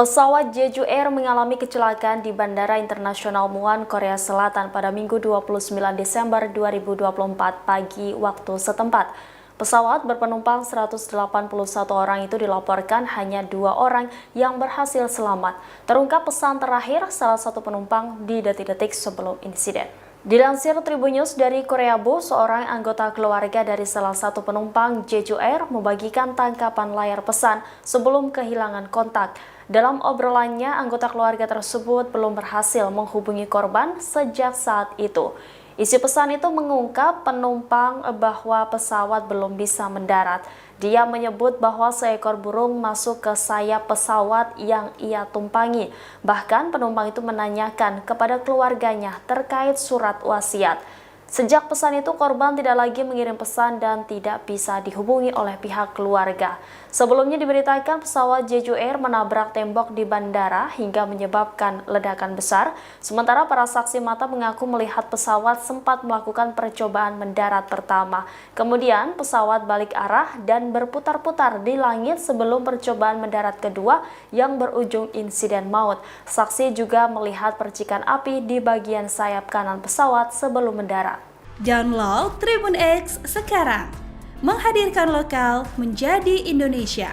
Pesawat Jeju Air mengalami kecelakaan di Bandara Internasional Muan, Korea Selatan pada Minggu 29 Desember 2024 pagi waktu setempat. Pesawat berpenumpang 181 orang itu dilaporkan hanya 2 orang yang berhasil selamat. Terungkap pesan terakhir salah satu penumpang di detik-detik sebelum insiden. Dilansir Tribun News dari Korea Bu, seorang anggota keluarga dari salah satu penumpang Jeju Air membagikan tangkapan layar pesan sebelum kehilangan kontak. Dalam obrolannya, anggota keluarga tersebut belum berhasil menghubungi korban sejak saat itu. Isi pesan itu mengungkap penumpang bahwa pesawat belum bisa mendarat. Dia menyebut bahwa seekor burung masuk ke sayap pesawat yang ia tumpangi. Bahkan penumpang itu menanyakan kepada keluarganya terkait surat wasiat. Sejak pesan itu, korban tidak lagi mengirim pesan dan tidak bisa dihubungi oleh pihak keluarga. Sebelumnya diberitakan pesawat Jeju Air menabrak tembok di bandara hingga menyebabkan ledakan besar. Sementara para saksi mata mengaku melihat pesawat sempat melakukan percobaan mendarat pertama. Kemudian pesawat balik arah dan berputar-putar di langit sebelum percobaan mendarat kedua yang berujung insiden maut. Saksi juga melihat percikan api di bagian sayap kanan pesawat sebelum mendarat. Download Tribun X sekarang, menghadirkan lokal menjadi Indonesia.